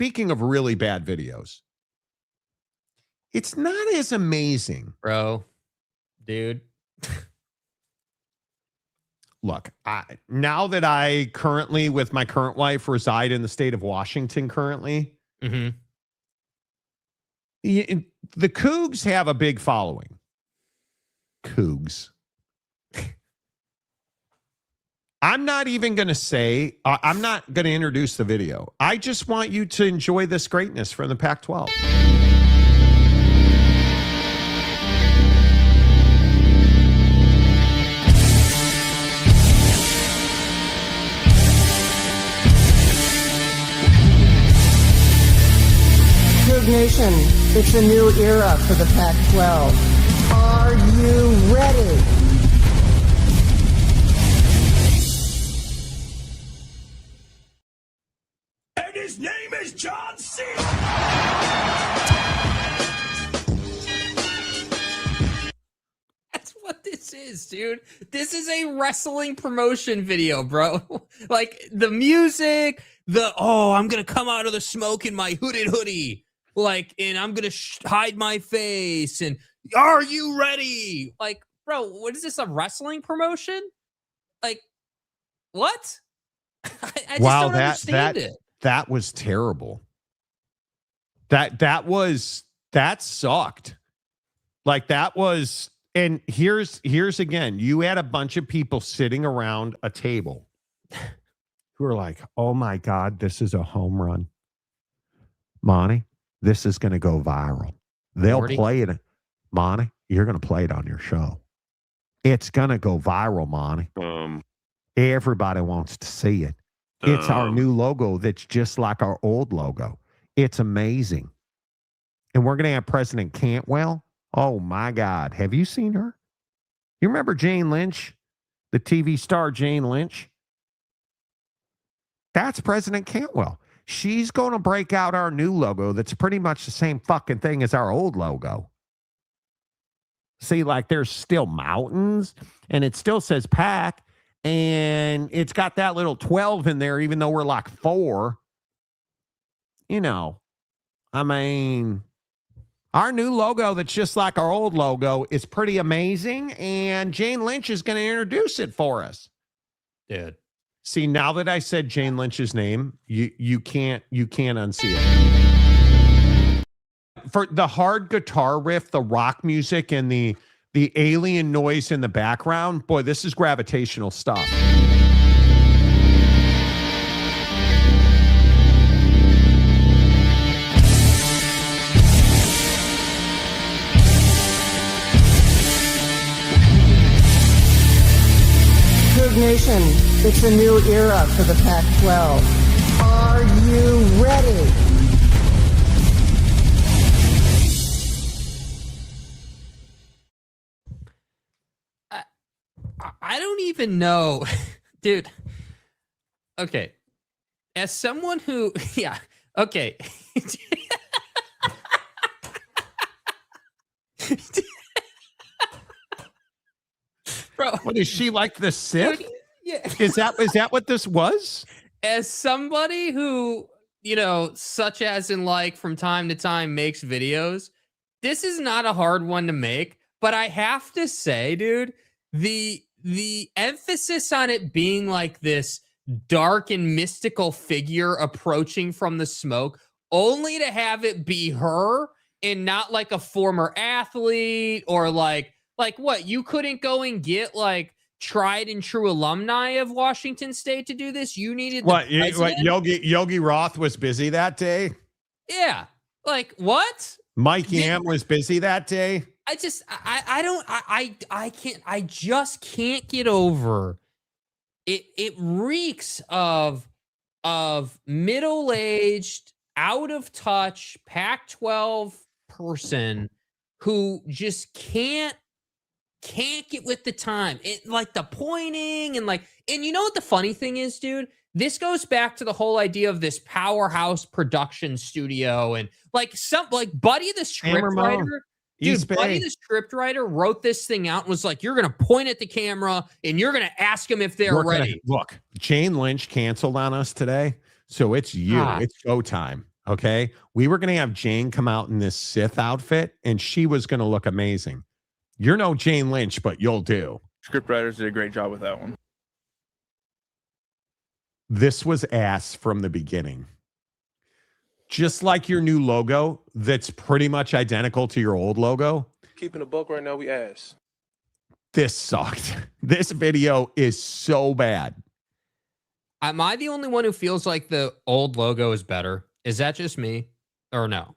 speaking of really bad videos, it's not as amazing. Bro, dude. Look, now that I currently, with my current wife, reside in the state of Washington currently, Mm-hmm. the Cougs have a big following. Cougs. I'm not even going to say, I'm not going to introduce the video. I just want you to enjoy this greatness from the Pac-12. Nation, it's a new era for the Pac-12. Are you ready? And his name is John C. That's what this is, dude. This is a wrestling promotion video, bro. Like the music, I'm going to come out of the smoke in my hooded hoodie. Like, and I'm going to hide my face. And are you ready? Like, bro, what is this, a wrestling promotion? Like, what? I just don't understand it. That was terrible. That sucked. Like that was, and here's again, you had a bunch of people sitting around a table who are like, oh my God, this is a home run. Monty, this is going to go viral. They'll play it. Monty, you're going to play it on your show. It's going to go viral, Monty. Everybody wants to see it. It's our new logo that's just like our old logo. It's amazing. And we're going to have President Cantwell. Oh, my God. Have you seen her? You remember Jane Lynch? The TV star Jane Lynch? That's President Cantwell. She's going to break out our new logo that's pretty much the same fucking thing as our old logo. See, like there's still mountains and it still says Pac and it's got that little 12 in there, even though we're like 4. You know, I mean, our new logo that's just like our old logo is pretty amazing. And Jane Lynch is going to introduce it for us. Dude. See, now that I said Jane Lynch's name, you can't unsee it. For the hard guitar riff, the rock music, and the alien noise in the background, boy, this is gravitational stuff. Nation, it's a new era for the Pac-12. Are you ready? I don't even know, dude. Okay, as someone who, yeah, okay. Bro, what is she like the Sith? Dude, yeah. Is that what this was? As somebody who, you know, such as in like from time to time makes videos, this is not a hard one to make, but I have to say, dude, the emphasis on it being like this dark and mystical figure approaching from the smoke, only to have it be her and not like a former athlete or like what, you couldn't go and get like tried and true alumni of Washington State to do this? You needed what Yogi Roth was busy that day? Yeah. Like what? Mike Yam was busy that day? I just can't get over it. It reeks of middle-aged, out of touch Pac-12 person who just can't get with the time. It like the pointing and you know what the funny thing is, dude? This goes back to the whole idea of this powerhouse production studio and Buddy the scriptwriter. Dude, Buddy the scriptwriter wrote this thing out and was like, you're gonna point at the camera and you're gonna ask them if they're ready. Look, Jane Lynch canceled on us today, so it's you. It's go time. Okay. We were going to have Jane come out in this Sith outfit and she was going to look amazing. You're no Jane Lynch, but you'll do. Scriptwriters did a great job with that one. This was ass from the beginning. Just like your new logo that's pretty much identical to your old logo. Keeping a buck right now, we ass. This sucked. This video is so bad. Am I the only one who feels like the old logo is better? Is that just me or no?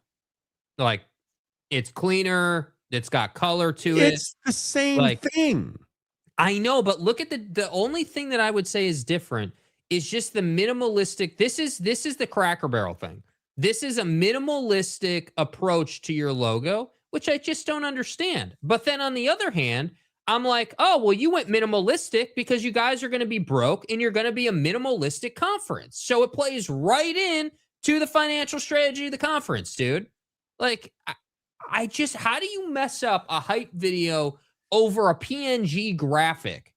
Like, it's cleaner. It's got color to it. It's the same Like, thing. I know, but look at the only thing that I would say is different is just the minimalistic. This is the Cracker Barrel thing. This is a minimalistic approach to your logo, which I just don't understand. But then on the other hand, I'm like, oh, well, you went minimalistic because you guys are going to be broke and you're going to be a minimalistic conference. So it plays right in to the financial strategy of the conference, dude. Like, I just, how do you mess up a hype video over a PNG graphic?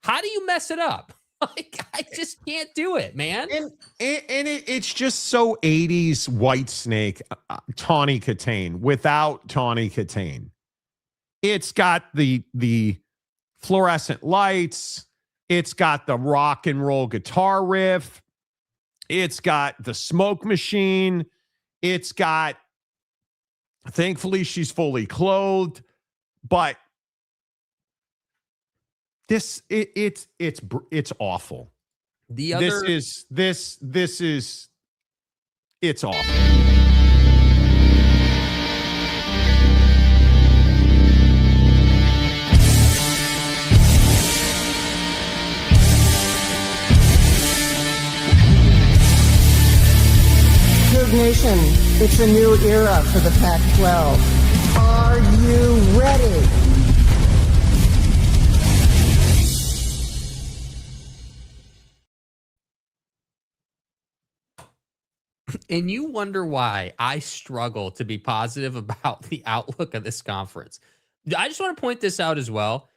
How do you mess it up? Like, I just can't do it, man. And it's just so 80s White Snake, Tawny Katane without Tawny Katane. It's got the fluorescent lights. It's got the rock and roll guitar riff. It's got the smoke machine. It's got, thankfully, she's fully clothed, but it's awful. The other This is it's awful. Good Nation, it's a new era for the Pac-12. Are you ready? And you wonder why I struggle to be positive about the outlook of this conference. I just want to point this out as well.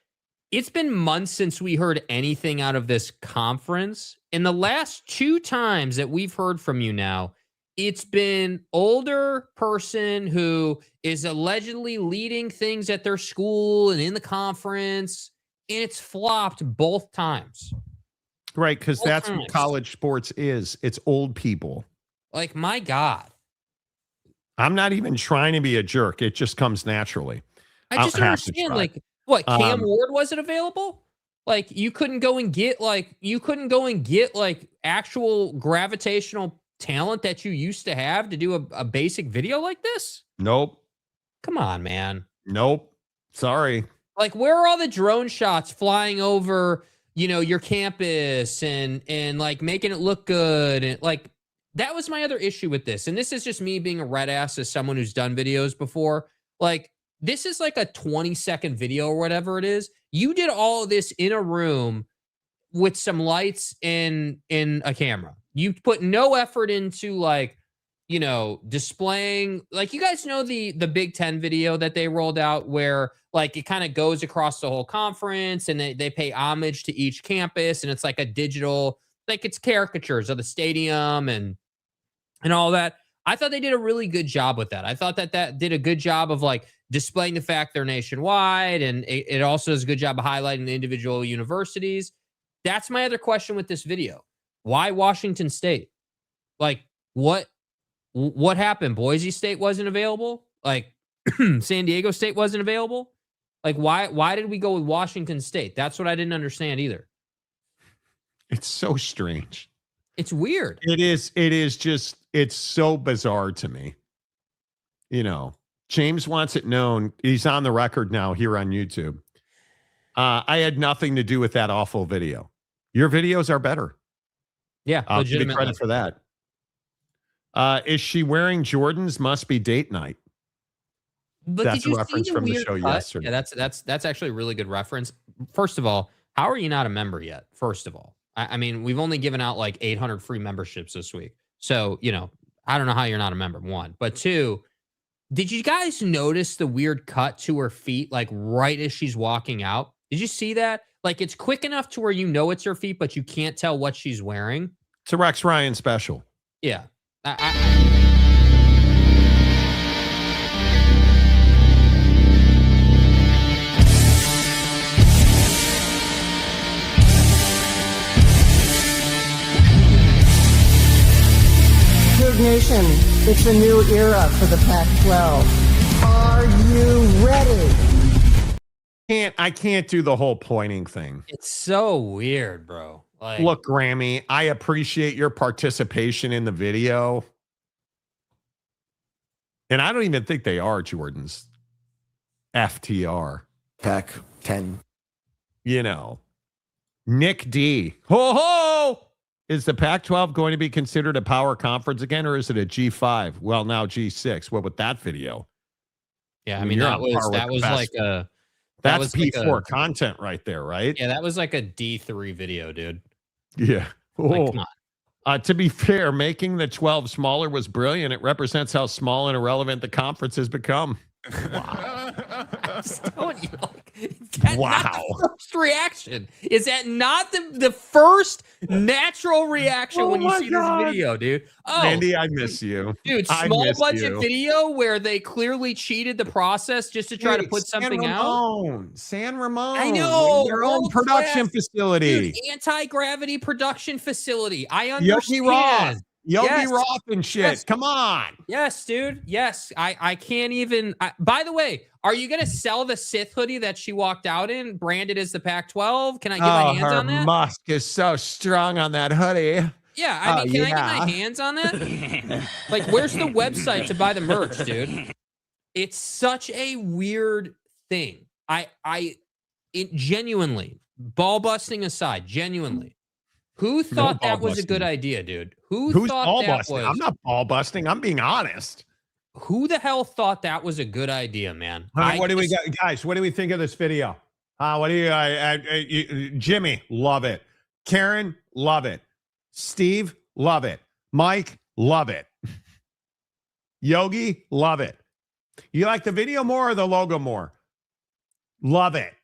It's been months since we heard anything out of this conference. In the last 2 times that we've heard from you now, it's been older person who is allegedly leading things at their school and in the conference, and it's flopped both times. Right, because Both that's times. what college sports is. It's old people. Like, my God. I'm not even trying to be a jerk. It just comes naturally. I just I'll don't have to understand. try. Like, what, Cam Ward wasn't available? Like, you couldn't go and get actual gravitational talent that you used to have to do a basic video like this? Nope. Come on, man. Nope. Sorry. Like, where are all the drone shots flying over, your campus and like making it look good? And like, that was my other issue with this. And this is just me being a red ass as someone who's done videos before. Like, this is like a 20-second video or whatever it is. You did all of this in a room with some lights and in a camera. You put no effort into like, displaying, like, you guys know the Big Ten video that they rolled out where like it kind of goes across the whole conference and they pay homage to each campus, and it's like a digital, like, it's caricatures of the stadium and all that. I thought they did a really good job with that. I thought that did a good job of like displaying the fact they're nationwide, and it also does a good job of highlighting the individual universities. That's my other question with this video. Why Washington State? Like, what happened? Boise State wasn't available? Like, San Diego State wasn't available? Like, why did we go with Washington State? That's what I didn't understand either. It's so strange. It's weird. It is just, it's so bizarre to me. James wants it known. He's on the record now here on YouTube. I had nothing to do with that awful video. Your videos are better. Yeah, I'll give you legitimately. credit for that. Is she wearing Jordans? Must be date night. But That's did you a reference see the from the weird show cut? yesterday. Yeah, that's actually a really good reference. First of all, how are you not a member yet? First of all, I mean, we've only given out like 800 free memberships this week. So, I don't know how you're not a member, one. But two, did you guys notice the weird cut to her feet, like right as she's walking out? Did you see that? Like, it's quick enough to where it's her feet, but you can't tell what she's wearing. It's a Rex Ryan special. Yeah. Bird Nation, it's a new era for the Pac-12. Are you ready? I can't do the whole pointing thing. It's so weird, bro. Like, Look, Grammy, I appreciate your participation in the video. And I don't even think they are Jordan's FTR. Pac-10. You know, Nick D. Ho ho! Is the Pac-12 going to be considered a power conference again, or is it a G5? Well, now G6. What with that video? yeah, I I mean, mean, you're that on par was with that the was best. like a That's was like P4 content right there, right? yeah, that was like a D3 video, dude. Yeah. Like, Oh. come on. To be fair, making the 12 smaller was brilliant. It represents how small and irrelevant the conference has become. I'm just telling you, like, is that not Wow. the first reaction? Is that not the first natural reaction Oh when you my see God. this video, dude? Oh, Randy, I miss you. dude, I small miss budget you. video where they clearly cheated the process just to try to put something out. San Ramon. I know, Their own world production class. facility. Dude, anti-gravity production facility. I Yogi understand. Roth. Yogi Yes. Roth and shit. Yes. Come on. Yes, dude. Yes. I can't even. By the way, are you going to sell the Sith hoodie that she walked out in, branded as the Pac-12? Can I get my hands her on that? musk is so strong on that hoodie. Yeah. I mean, can I get yeah. my hands on that? Like, where's the website to buy the merch, dude? It's such a weird thing. It genuinely, ball busting aside, genuinely. Who thought that was a good idea, dude? Who's thought ball that busting? was? I'm not ball busting. I'm being honest. Who the hell thought that was a good idea, man? What do we got, guys? What do we think of this video? What do you, Jimmy? Love it. Karen, love it. Steve, love it. Mike, love it. Yogi, love it. You like the video more or the logo more? Love it.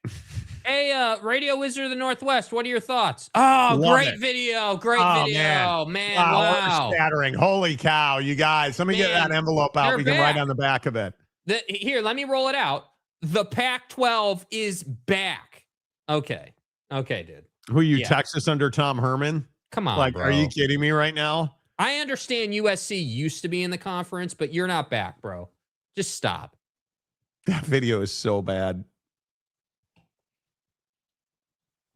Hey, Radio Wizard of the Northwest, what are your thoughts? Oh, Love great it. video. Great Oh, video. Man, wow. Earth-shattering. Holy cow, you guys. Let me get Man, that envelope out. they're We can write back. on the back of it. Here, let me roll it out. The Pac-12 is back. Okay, dude. Who you, Yeah. Texas under Tom Herman? Come on, Like, bro. are you kidding me right now? I understand USC used to be in the conference, but you're not back, bro. Just stop. That video is so bad.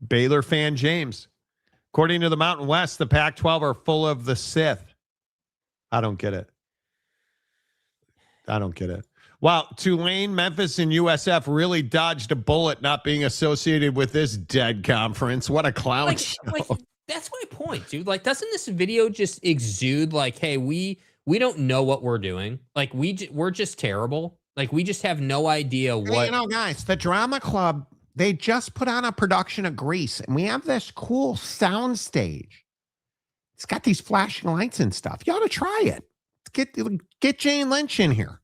Baylor fan James. According to the Mountain West, the Pac-12 are full of the Sith. I don't get it. Wow, Tulane, Memphis, and USF really dodged a bullet not being associated with this dead conference. What a clown show. Like, that's my point, dude. Like, doesn't this video just exude like, hey, we don't know what we're doing. Like, we're just terrible. Like, we just have no idea what. Hey, you know, guys, the Drama Club, they just put on a production of Grease, and we have this cool sound stage. It's got these flashing lights and stuff. You ought to try it. Get Jane Lynch in here.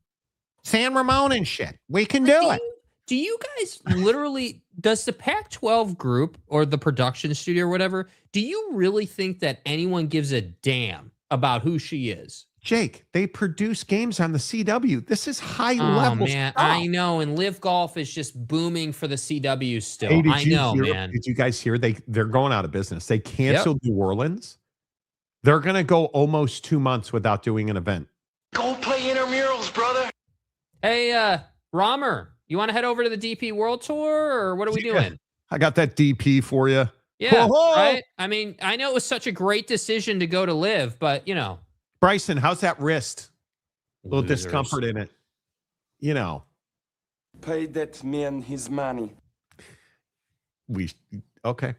San Ramon and shit. We can do it. Do you guys literally, does the Pac-12 group or the production studio or whatever, do you really think that anyone gives a damn about who she is? Jake, they produce games on the CW. This is high Oh, level man, stuff. I know. And Live Golf is just booming for the CW still. Hey, I know, man. Did you guys hear they're going out of business? They canceled New Orleans. They're going to go almost 2 months without doing an event. Go play intramurals, brother. Hey, Romer, you want to head over to the DP World Tour or what are we doing? I got that DP for you. Yeah, Ho-ho! right? I mean, I know it was such a great decision to go to Live, but, you know. Bryson, how's that wrist? A little Losers. discomfort in it. You know. Pay that man his money. Okay.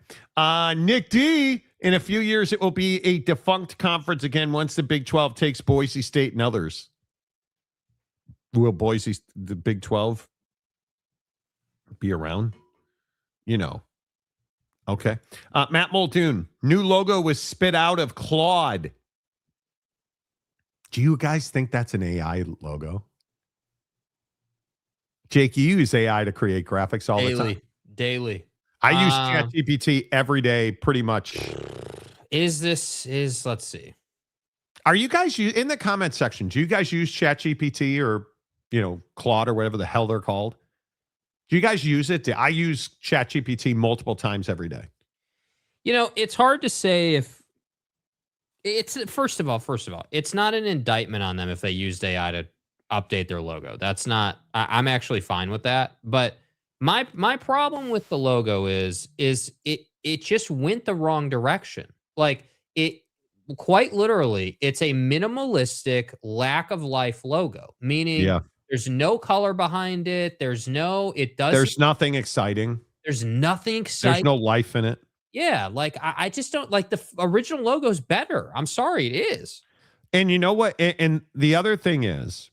Nick D, in a few years, it will be a defunct conference again once the Big 12 takes Boise State and others. Will the Big 12 be around? You know. Okay. Matt Muldoon, new logo was spit out of Claude. Do you guys think that's an AI logo? Jake, you use AI to create graphics all the time. Daily. I use ChatGPT every day, pretty much. Let's see. Are you guys in the comment section? Do you guys use ChatGPT or, Claude or whatever the hell they're called? Do you guys use it? I use ChatGPT multiple times every day. It's hard to say It's first of all, it's not an indictment on them if they used AI to update their logo. That's not. I'm actually fine with that. But my problem with the logo is it just went the wrong direction. Like it quite literally, it's a minimalistic lack of life logo, meaning Yeah. there's no color behind it. There's There's nothing exciting. there's nothing exciting. There's no life in it. Yeah, like I just don't like the original logo's better. I'm sorry, it is. And you know what? And the other thing is,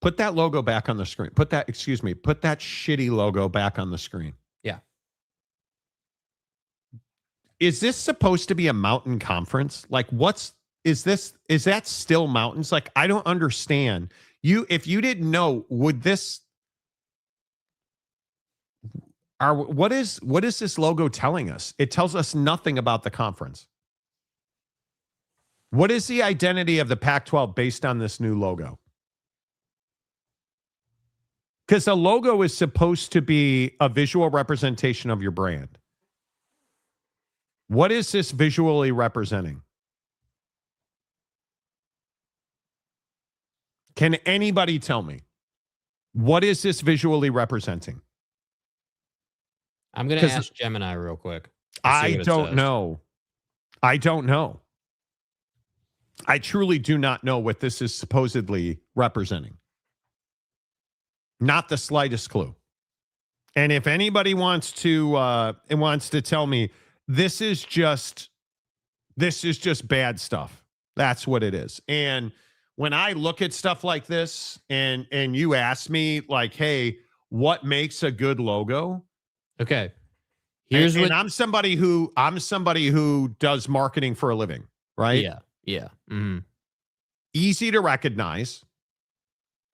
put that logo back on the screen. Put that shitty logo back on the screen. Yeah. Is this supposed to be a mountain conference? Like, is that still mountains? Like, I don't understand. If you didn't know, what is this logo telling us? It tells us nothing about the conference. What is the identity of the Pac-12 based on this new logo? Because the logo is supposed to be a visual representation of your brand. What is this visually representing? Can anybody tell me? What is this visually representing? I'm going to ask Gemini real quick. I don't know. I don't know. I truly do not know what this is supposedly representing. Not the slightest clue. And if anybody wants to tell me this is just bad stuff, that's what it is. And when I look at stuff like this and you ask me like, hey, what makes a good logo? Okay. And I'm somebody who does marketing for a living, right? Yeah. Yeah. Mm-hmm. Easy to recognize.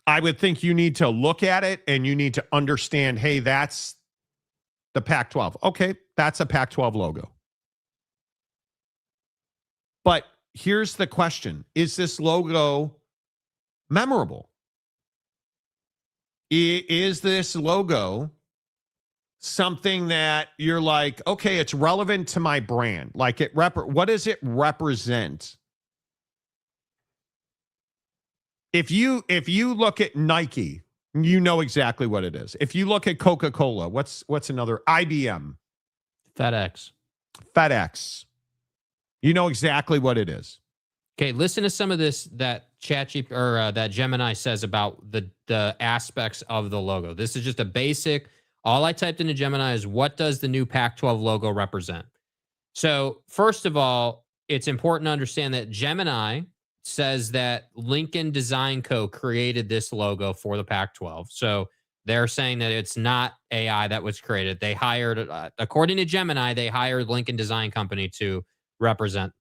I would think you need to look at it and you need to understand, hey, that's the Pac-12. Okay, that's a Pac-12 logo. But here's the question. Is this logo memorable? Is this logo something that you're like, okay, it's relevant to my brand? Like what does it represent? If you look at Nike, you know exactly what it is. If you look at Coca-Cola, what's another? IBM, FedEx. You know exactly what it is. Okay, listen to some of this that that Gemini says about the aspects of the logo. This is just a basic. All I typed into Gemini is, what does the new Pac-12 logo represent? So first of all, it's important to understand that Gemini says that Lincoln Design Co. created this logo for the Pac-12. So they're saying that it's not AI that was created. They hired, according to Gemini, they hired Lincoln Design Company to represent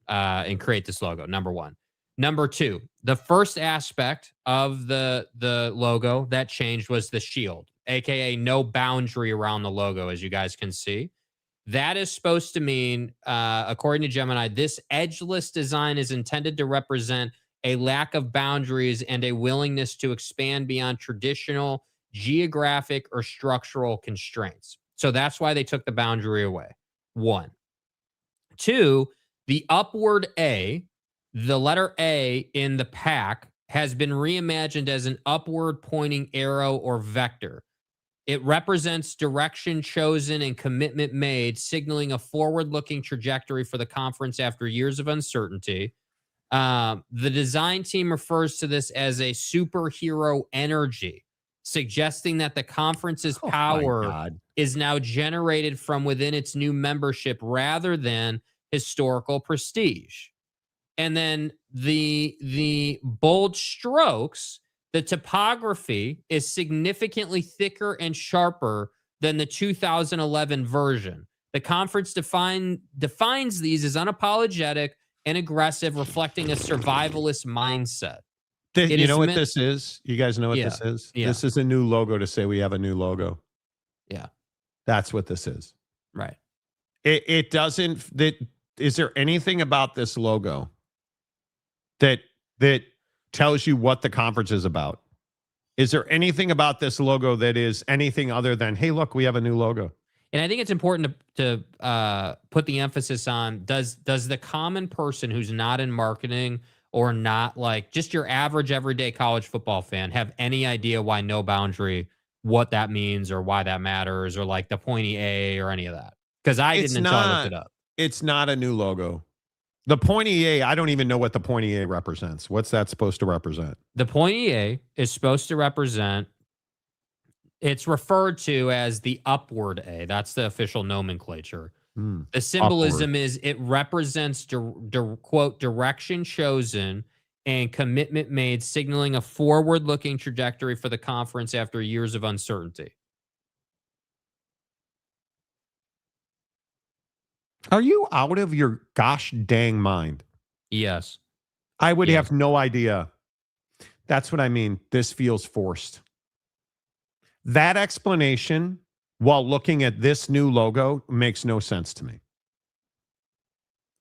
and create this logo, number one. Number two, the first aspect of the logo that changed was the shield, aka no boundary around the logo, as you guys can see. That is supposed to mean, according to Gemini, this edgeless design is intended to represent a lack of boundaries and a willingness to expand beyond traditional geographic or structural constraints. So that's why they took the boundary away. One. Two, the upward A, the letter A in the pack, has been reimagined as an upward pointing arrow or vector. It represents direction chosen and commitment made, signaling a forward-looking trajectory for the conference after years of uncertainty. The design team refers to this as a superhero energy, suggesting that the conference's power is now generated from within its new membership rather than historical prestige. And then the bold strokes, the typography is significantly thicker and sharper than the 2011 version. The conference defines these as unapologetic and aggressive, reflecting a survivalist mindset. You know what this is? You guys know what this is? Yeah. This is a new logo to say we have a new logo. Yeah. That's what this is. Right. It doesn't... Is there anything about this logo that tells you what the conference is about? Is there anything about this logo that is anything other than, hey, look, we have a new logo? And I think it's important to put the emphasis on, does the common person who's not in marketing or not like just your average everyday college football fan have any idea why no boundary, what that means or why that matters, or like the pointy A or any of that? Because I It's didn't until I looked not. it up. It's not a new logo. The pointy A, I don't even know what the pointy A represents. What's that supposed to represent? The pointy A is supposed to represent, it's referred to as the upward A. That's the official nomenclature. The symbolism is it represents, quote, direction chosen and commitment made, signaling a forward-looking trajectory for the conference after years of uncertainty. Are you out of your gosh dang mind? Yes. I would Yes. have no idea. That's what I mean. This feels forced. That explanation, while looking at this new logo, makes no sense to me.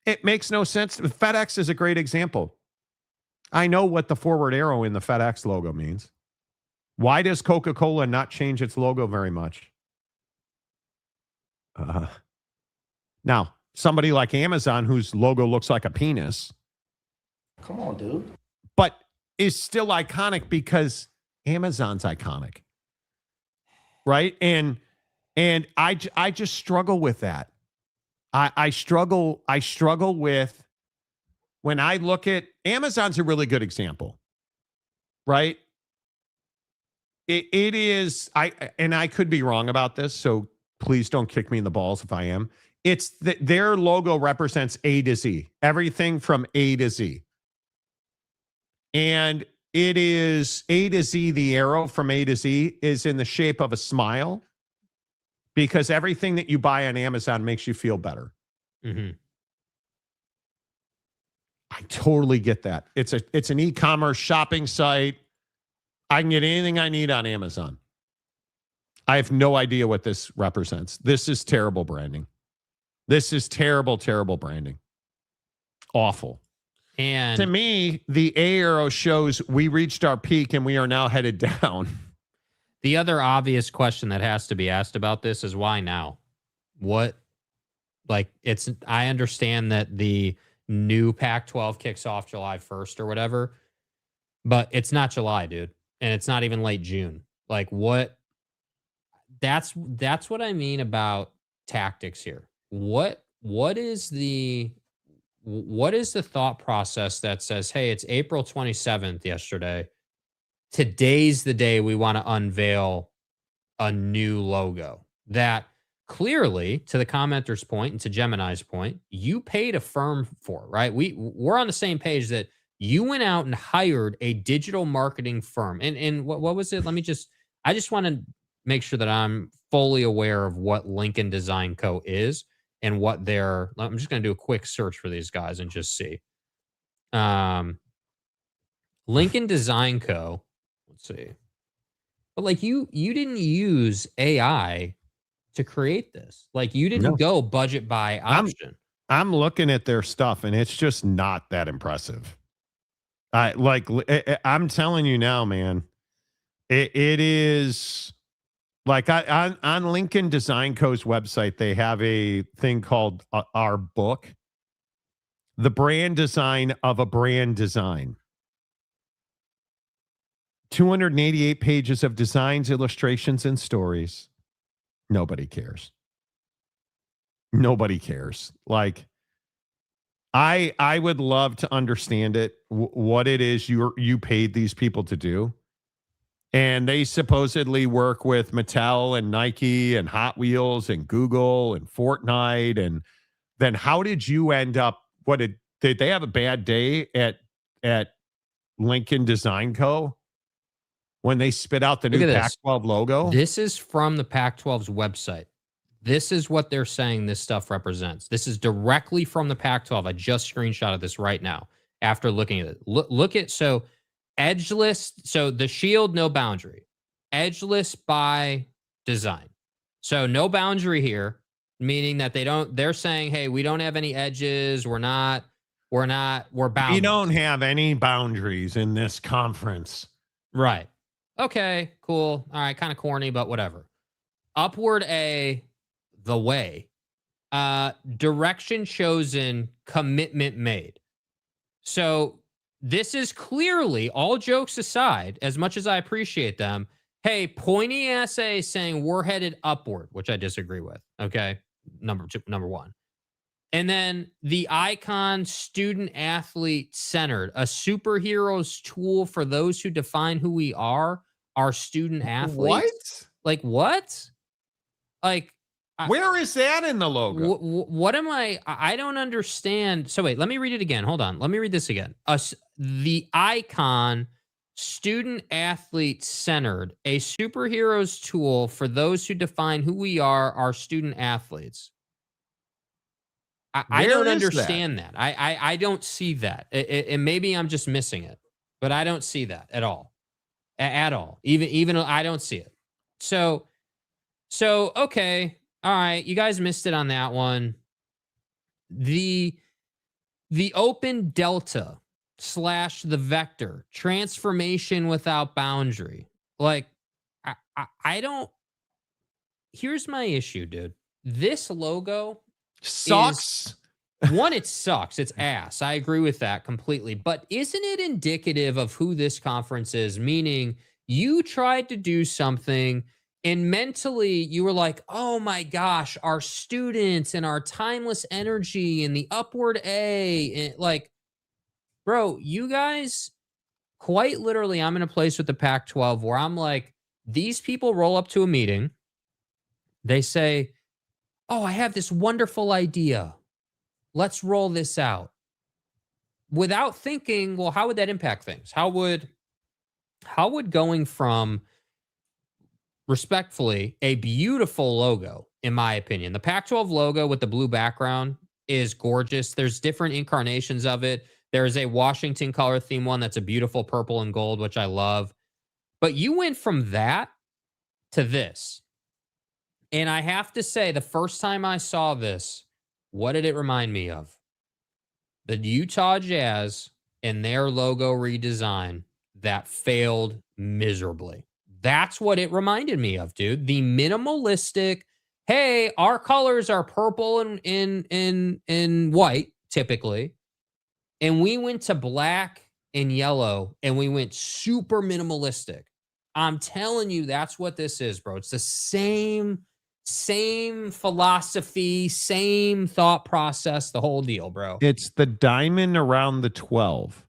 It makes no sense. FedEx is a great example. I know what the forward arrow in the FedEx logo means. Why does Coca-Cola not change its logo very much? Now, somebody like Amazon, whose logo looks like a penis, Come on, dude. but is still iconic because Amazon's iconic, right? And I just struggle with that. I struggle with, when I look at Amazon's a really good example, right? It is, and I could be wrong about this, so please don't kick me in the balls if I am. It's that their logo represents A to Z, everything from A to Z. And it is A to Z, the arrow from A to Z is in the shape of a smile, because everything that you buy on Amazon makes you feel better. Mm-hmm. I totally get that. It's an e-commerce shopping site. I can get anything I need on Amazon. I have no idea what this represents. This is terrible branding. This is terrible, terrible branding. Awful. And to me, the A arrow shows we reached our peak and we are now headed down. the other obvious question that has to be asked about this is, why now? What, like, it's, I understand that the new Pac-12 kicks off July 1st or whatever, but it's not July, dude. And it's not even late June. Like, what? That's what I mean about tactics here. What is the thought process that says, hey, it's April 27th yesterday. Today's the day we want to unveil a new logo that clearly, to the commenter's point and to Gemini's point, you paid a firm for, right? We're on the same page that you went out and hired a digital marketing firm. And what was it? I just want to make sure that I'm fully aware of what Lincoln Design Co. is and what they're, I'm just going to do a quick search for these guys and just see. Lincoln Design Co. Let's see. But like you didn't use AI to create this. Like you didn't go budget by option. I'm looking at their stuff and it's just not that impressive. I'm telling you now, man, it is like on Lincoln Design Co.'s website, they have a thing called our book, The Brand Design of a Brand Design. 288 pages of designs, illustrations, and stories. Nobody cares. Nobody cares. Like, I would love to understand it, what it is you paid these people to do. And they supposedly work with Mattel and Nike and Hot Wheels and Google and Fortnite. And then how did you end up, did they have a bad day at Lincoln Design Co. when they spit out the new Pac-12 logo? This is from the Pac-12's website. This is what they're saying this stuff represents. This is directly from the Pac-12. I just screenshotted this right now after looking at it. Look at, so edgeless, so the shield, no boundary. Edgeless by design. So no boundary here, meaning that they're saying, hey, we don't have any edges. We're bound. We don't have any boundaries in this conference. Right. Okay, cool. All right, kind of corny, but whatever. Upward A, the way. Direction chosen, commitment made. So this is clearly, all jokes aside, as much as I appreciate them, hey, pointy ass A saying we're headed upward, which I disagree with. Okay. Number one. And then the icon, student athlete centered, a superhero's tool for those who define who we are, our student athletes. What? Like what? Like, where is that in the logo? What am I don't understand. So wait, let me read it again. Hold on. Let me read this again. The icon, student athlete centered, a superhero's tool for those who define who we are, our student athletes. I don't understand that. I don't see that. And maybe I'm just missing it, but I don't see that at all. At all. Even I don't see it. So okay. All right, you guys missed it on that one. The open delta / the vector transformation without boundary. Like, I don't. Here's my issue, dude. This logo sucks. One, it sucks. It's ass. I agree with that completely. But isn't it indicative of who this conference is? Meaning, you tried to do something. And mentally, you were like, oh my gosh, our students and our timeless energy and the upward A. And like, bro, you guys, quite literally, I'm in a place with the Pac-12 where I'm like, these people roll up to a meeting. They say, oh, I have this wonderful idea. Let's roll this out. Without thinking, well, how would that impact things? How would going from, respectfully, a beautiful logo, in my opinion. The Pac-12 logo with the blue background is gorgeous. There's different incarnations of it. There is a Washington color theme one that's a beautiful purple and gold, which I love. But you went from that to this. And I have to say, the first time I saw this, what did it remind me of? The Utah Jazz and their logo redesign that failed miserably. That's what it reminded me of, dude. The minimalistic, hey, our colors are purple and white, typically. And we went to black and yellow, and we went super minimalistic. I'm telling you, that's what this is, bro. It's the same philosophy, same thought process, the whole deal, bro. It's the diamond around the 12.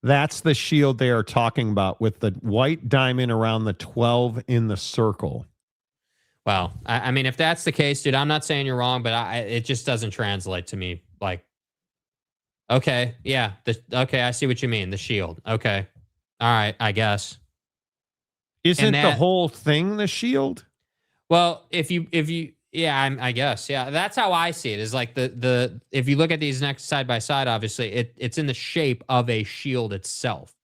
That's the shield they are talking about, with the white diamond around the 12 in the circle. Well, I mean, if that's the case, dude, I'm not saying you're wrong, but it just doesn't translate to me. Like, okay, yeah, okay, I see what you mean. The shield. Okay, all right, I guess. Isn't the whole thing the shield? Well, if you, yeah, I guess, yeah, that's how I see it. Is like the if you look at these next side by side, obviously it's in the shape of a shield itself.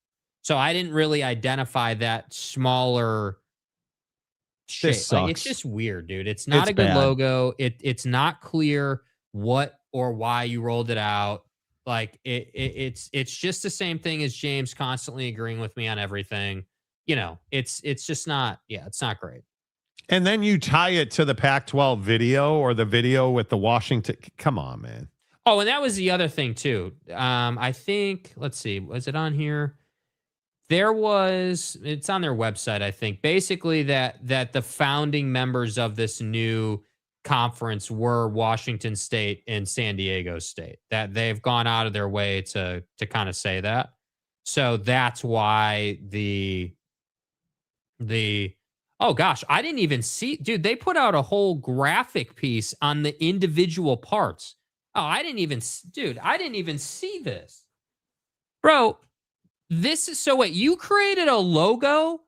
So I didn't really identify that smaller shape. Like, it's just weird, dude. It's not a good logo. It's not clear what or why you rolled it out. Like it's just the same thing as James constantly agreeing with me on everything. You know, it's just not. Yeah, it's not great. And then you tie it to the Pac-12 video, or the video with the Washington. Come on, man. Oh, and that was the other thing too. I think, let's see, was it on here? It's on their website, I think. Basically that the founding members of this new conference were Washington State and San Diego State. That they've gone out of their way to kind of say that. So that's why oh gosh, I didn't even see, dude, they put out a whole graphic piece on the individual parts. Oh, I didn't even see this. Bro, this is, so wait, you created a logo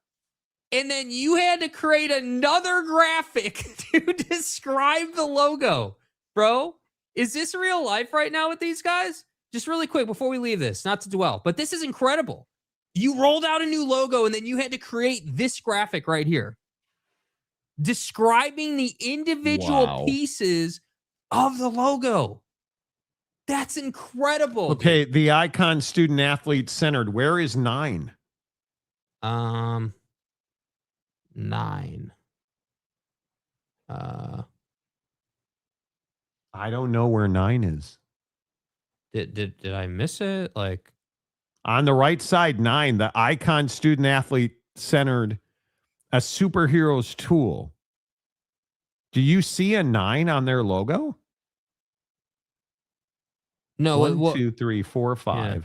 and then you had to create another graphic to describe the logo. Bro, is this real life right now with these guys? Just really quick before we leave this, not to dwell, but this is incredible. You rolled out a new logo and then you had to create this graphic right here, describing the individual pieces of the logo. That's incredible. Okay, dude. The icon, student athlete centered. Where is 9? 9. I don't know where 9 is. Did I miss it? Like, On the right side, 9, the icon student athlete centered, a superhero's tool. Do you see a 9 on their logo? no, 1, what? 2, 3, 4, 5. Yeah.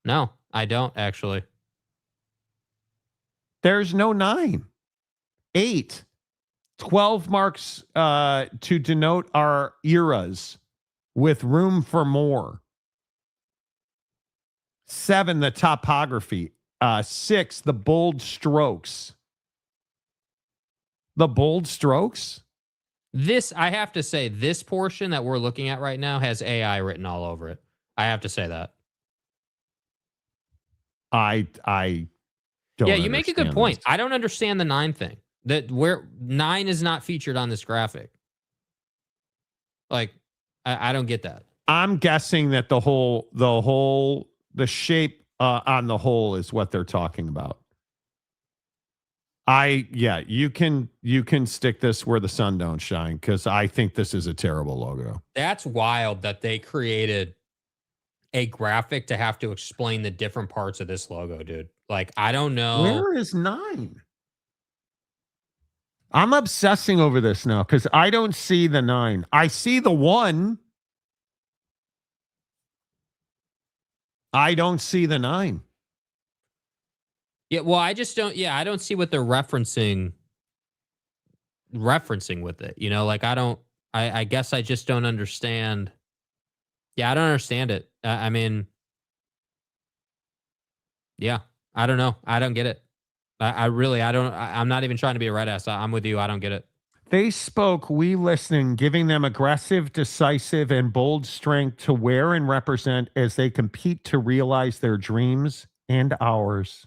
No, I don't actually. There's no 9. 8. 12 marks to denote our eras with room for more. 7, the topography. 6, the bold strokes. The bold strokes? This, I have to say, this portion that we're looking at right now has AI written all over it. I have to say that. I don't. Yeah, you make a good understand point. this. I don't understand the 9 thing. That where 9 is not featured on this graphic. Like, I don't get that. I'm guessing that the shape on the whole is what they're talking about. You can stick this where the sun don't shine, because I think this is a terrible logo. That's wild that they created a graphic to have to explain the different parts of this logo, dude. Like, I don't know. Where is 9? I'm obsessing over this now because I don't see the 9. I see the 1. I don't see the 9. Yeah, well, I just don't. Yeah, I don't see what they're referencing with it. You know, like I guess I just don't understand. Yeah, I don't understand it. I mean, yeah, I don't know. I don't get it. I really, I'm not even trying to be a red ass. I'm with you. I don't get it. They spoke, we listening, giving them aggressive, decisive, and bold strength to wear and represent as they compete to realize their dreams and ours.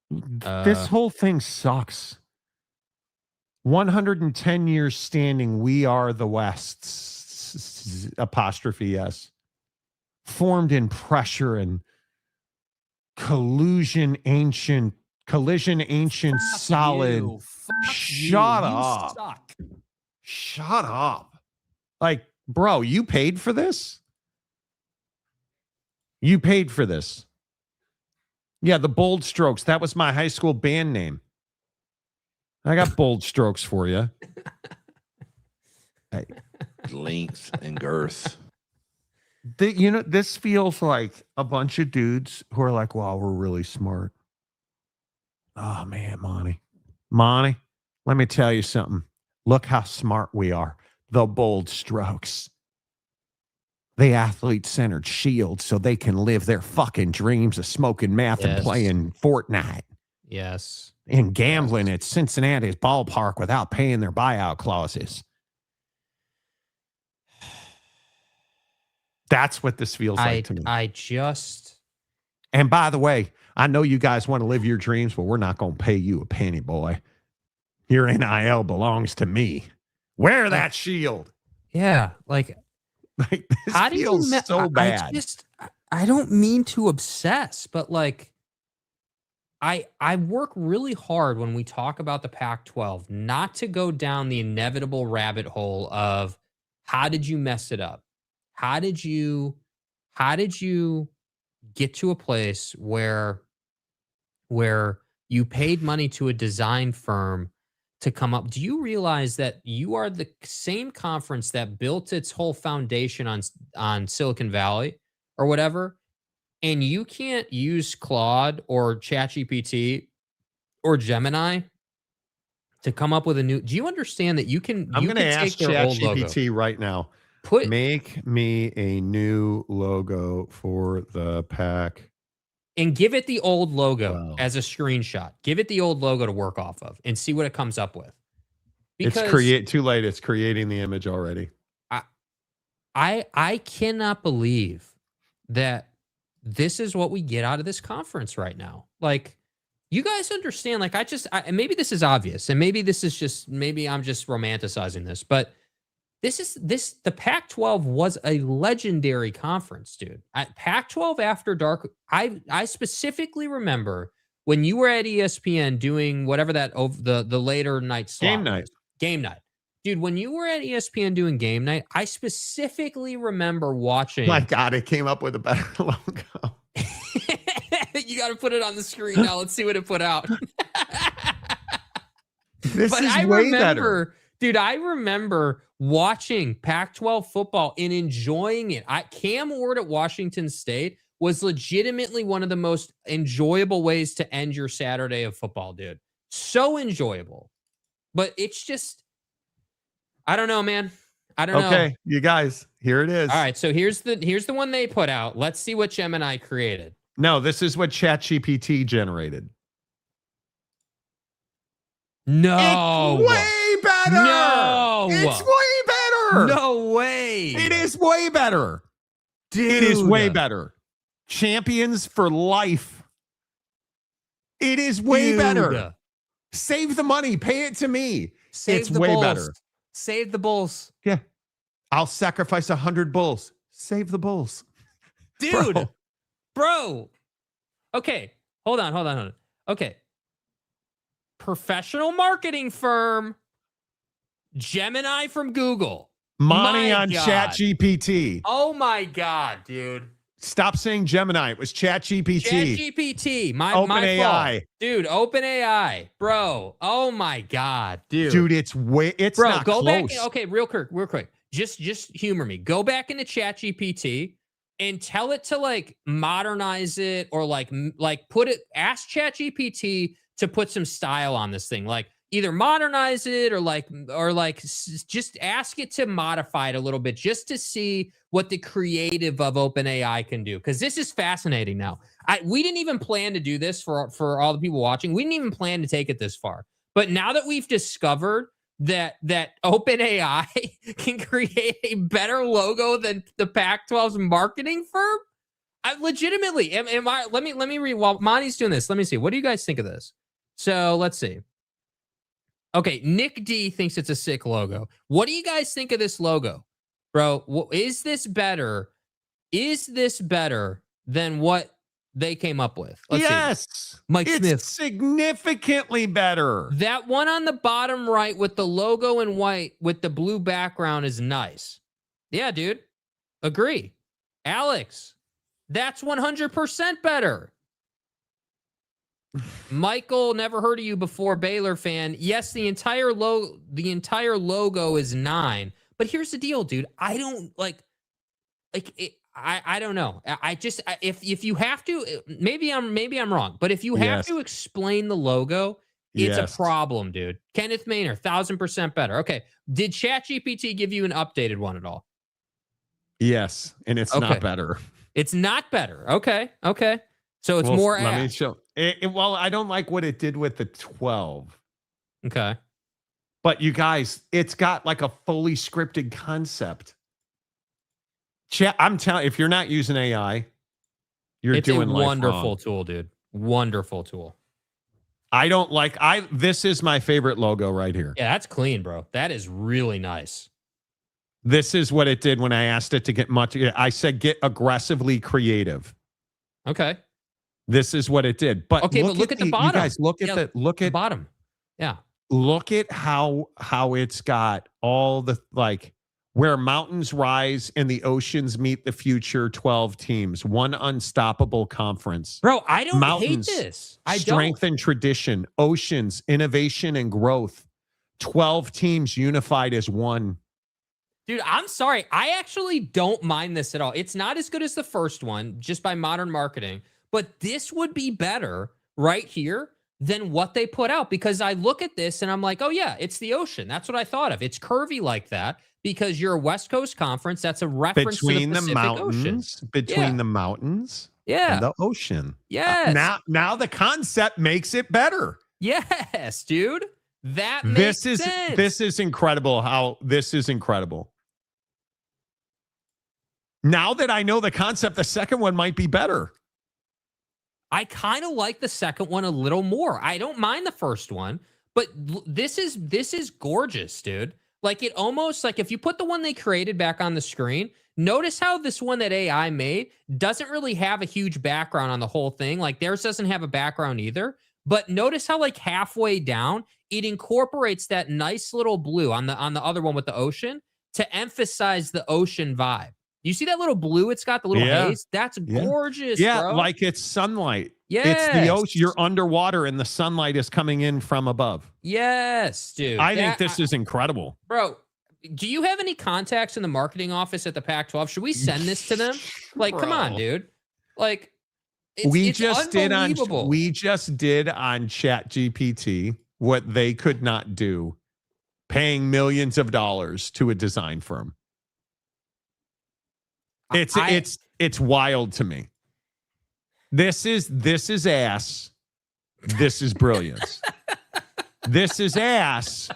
This whole thing sucks. 110 years standing, we are the West. Apostrophe S. Formed in pressure and collision, ancient, solid. Shut up. Suck. Shut up. Like, bro, you paid for this? You paid for this. Yeah, the Bold Strokes. That was my high school band name. I got Bold Strokes for you. Hey. Length and girth. This feels like a bunch of dudes who are like, wow, we're really smart. Oh, man, Monty, let me tell you something. Look how smart we are. The Bold Strokes. The athlete-centered shield so they can live their fucking dreams of smoking meth and playing Fortnite. Yes. And gambling at Cincinnati's ballpark without paying their buyout clauses. That's what this feels like to me. And by the way, I know you guys want to live your dreams, but we're not going to pay you a penny, boy. Your NIL belongs to me. Wear that shield. Yeah, like this how feels so bad. I don't mean to obsess, but like I work really hard when we talk about the Pac-12 not to go down the inevitable rabbit hole of how did you mess it up? How did you get to a place where you paid money to a design firm to come up? Do you realize that you are the same conference that built its whole foundation on Silicon Valley or whatever, and you can't use Claude or ChatGPT or Gemini to come up with a new? Do you understand that you can? I'm going to ask ChatGPT right now. Make me a new logo for the Pac. And give it the old logo as a screenshot. Give it the old logo to work off of and see what it comes up with. Because too late. It's creating the image already. I cannot believe that this is what we get out of this conference right now. Like, you guys understand, like maybe this is obvious and maybe this is just, maybe I'm just romanticizing this, but the Pac-12 was a legendary conference, dude. Pac-12 After Dark, I specifically remember when you were at ESPN doing whatever that the later night slot Game night. was. Game night. Dude, when you were at ESPN doing game night, I specifically remember watching. My God, it came up with a better logo. You got to put it on the screen now. Let's see what it put out. This But is I way remember, better. dude, I remember watching Pac-12 football and enjoying it. Cam Ward at Washington State was legitimately one of the most enjoyable ways to end your Saturday of football, dude. So enjoyable. But it's just, I don't know, man. I don't know. Okay, you guys, here it is. All right, so here's the one they put out. Let's see what Gemini created. No, this is what ChatGPT generated. No. It's way better. No. It's way better. No way. It is way better. Dude. It is way better. Champions for life. It is way better. Save the money. Pay it to me. Save it's the way bulls. better. Save the bulls. Yeah. I'll sacrifice 100 bulls. Save the bulls. Dude. Bro. Okay. Hold on. Okay. Professional marketing firm. Gemini from Google. Money My on God. ChatGPT. Oh my God, dude. Stop saying Gemini. It was ChatGPT. ChatGPT. My OpenAI. fault. Dude, OpenAI. Bro. Oh my God, dude. Dude, it's not go close. back. Okay, real quick. Just humor me. Go back into ChatGPT and tell it to like modernize it or like ask ChatGPT to put some style on this thing. Like either modernize it or just ask it to modify it a little bit just to see what the creative of OpenAI can do. Because this is fascinating now. We didn't even plan to do this for all the people watching. We didn't even plan to take it this far. But now that we've discovered that OpenAI can create a better logo than the Pac-12's marketing firm, I legitimately let me read while Monty's doing this. Let me see. What do you guys think of this? So let's see. Okay, Nick D thinks it's a sick logo. What do you guys think of this logo? Bro, is this better? Is this better than what they came up with? Let's see. Mike it's Smith. significantly better. That one on the bottom right with the logo in white with the blue background is nice. Yeah, dude. Agree. Alex, that's 100% better. Michael, never heard of you before, Baylor fan. Yes, the entire logo is 9. But here's the deal, dude. I don't I don't know. If you have to, maybe I'm wrong, but if you have to explain the logo, it's a problem, dude. Kenneth Maynard, 1000% better. Okay. Did ChatGPT give you an updated one at all? Yes, and it's not better. It's not better. Okay. So it's Well, more. Let me show. Well, I don't like what it did with the 12. Okay. But you guys, it's got like a fully scripted concept. I'm telling you, if you're not using AI, you're doing a life wonderful wrong. tool, dude. Wonderful tool. This is my favorite logo right here. Yeah, that's clean, bro. That is really nice. This is what it did when I asked it to get much. I said, get aggressively creative. Okay. This is what it did. But look at the bottom. You guys, look at the bottom. Yeah. Look at how it's got all the where mountains rise and the oceans meet the future 12 teams, one unstoppable conference. Bro, I don't Mountains, hate this. Strength and tradition, oceans, innovation and growth. 12 teams unified as one. Dude, I'm sorry. I actually don't mind this at all. It's not as good as the first one, just by modern marketing, but this would be better right here than what they put out, because I look at this and I'm like, oh yeah, it's the ocean. That's what I thought of. It's curvy like that because you're a West Coast conference. That's a reference between to the Pacific Ocean. Between the mountains and the ocean. Yes. Now the concept makes it better. Yes, dude. That makes sense. This is incredible. This is incredible. Now that I know the concept, the second one might be better. I kind of like the second one a little more. I don't mind the first one, but this is gorgeous, dude. Like, it almost, like, if you put the one they created back on the screen, Notice how this one that AI made doesn't really have a huge background on the whole thing. Like theirs doesn't have a background either. But notice how like halfway down, it incorporates that nice little blue on the other one with the ocean to emphasize the ocean vibe. You see that little blue it's got, the little haze? That's gorgeous, bro. Like it's sunlight. Yes. It's the ocean. You're underwater and the sunlight is coming in from above. Yes, dude. I think this is incredible. Bro, do you have any contacts in the marketing office at the Pac-12? Should we send this to them? Like, come on, dude. Like, we just did on ChatGPT what they could not do, paying millions of dollars to a design firm. It's wild to me. This is ass. This is brilliance. This is ass.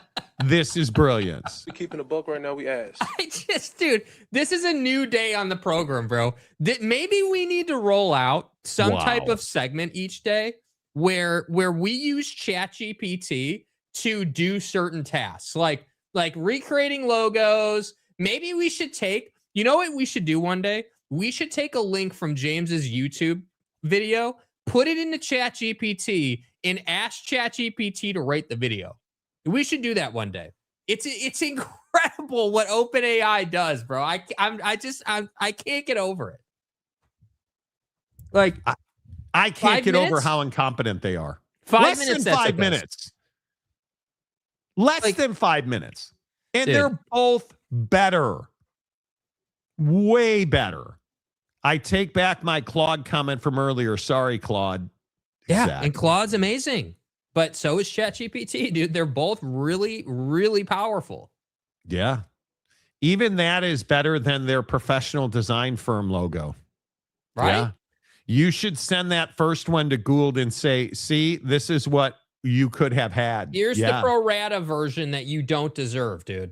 This is brilliance. We keeping a buck right now. We ass. Dude, this is a new day on the program, bro. Maybe we need to roll out some type of segment each day where we use ChatGPT to do certain tasks, like recreating logos. Maybe we should take, you know what we should do one day? We should take a link from James's YouTube video, put it into ChatGPT, and ask ChatGPT to rate the video. We should do that one day. It's incredible what OpenAI does, bro. I can't get over it. Like I can't get over how incompetent they are. Less than 5 minutes. Less than 5 minutes. And they're both better. Way better. I take back my Claude comment from earlier. Sorry, Claude. Yeah, exactly. And Claude's amazing. But so is ChatGPT, dude. They're both really, really powerful. Yeah. Even that is better than their professional design firm logo. Right? Yeah. You should send that first one to Gould and say, see, this is what you could have had. Here's the pro rata version that you don't deserve, dude.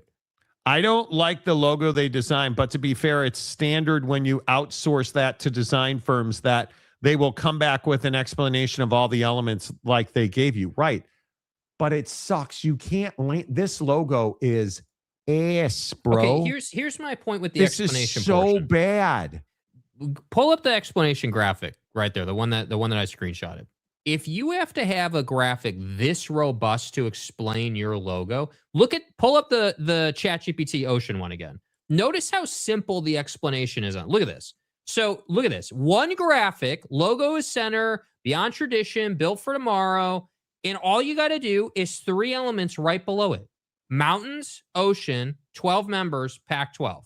I don't like the logo they designed, but to be fair, it's standard when you outsource that to design firms that they will come back with an explanation of all the elements like they gave you. Right. But it sucks. You can't link. This logo is ass, bro. Okay, here's my point with the explanation. This is so bad. Pull up the explanation graphic right there, the one that I screenshotted. If you have to have a graphic this robust to explain your logo, pull up the ChatGPT Ocean one again. Notice how simple the explanation is on. Look at this. So look at this. One graphic, logo is center, beyond tradition, built for tomorrow. And all you got to do is 3 elements right below it. Mountains, ocean, 12 members, Pac-12.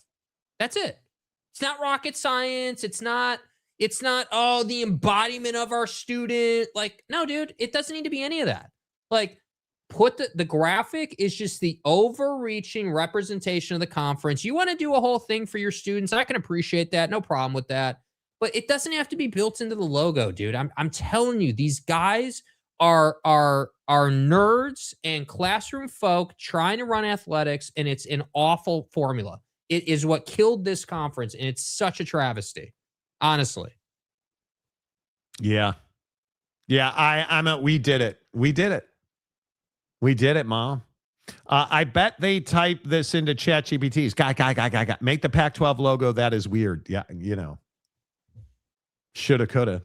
That's it. It's not rocket science. It's not, the embodiment of our student. Like, no, dude, it doesn't need to be any of that. Like, put the graphic is just the overreaching representation of the conference. You want to do a whole thing for your students. I can appreciate that. No problem with that. But it doesn't have to be built into the logo, dude. I'm telling you, these guys are nerds and classroom folk trying to run athletics, and it's an awful formula. It is what killed this conference, and it's such a travesty, honestly. Yeah. Yeah, we did it. We did it, Mom. I bet they type this into ChatGPT's. Guy. Make the Pac-12 logo. That is weird. Yeah, Shoulda, coulda.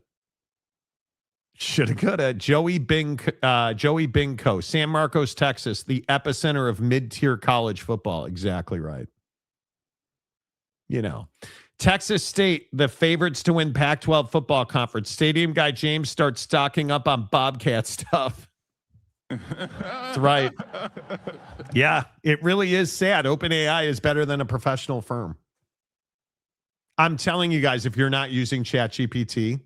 Joey Bingco, San Marcos, Texas, the epicenter of mid-tier college football. Exactly right. Texas State, the favorites to win Pac-12 football conference. Stadium guy James starts stocking up on Bobcat stuff. That's right. Yeah, it really is sad. OpenAI is better than a professional firm. I'm telling you guys, if you're not using ChatGPT,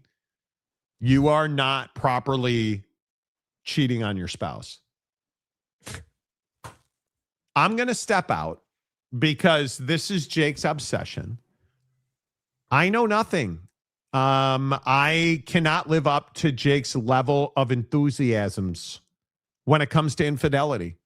you are not properly cheating on your spouse. I'm going to step out because this is Jake's obsession. I know nothing. I cannot live up to Jake's level of enthusiasms when it comes to infidelity.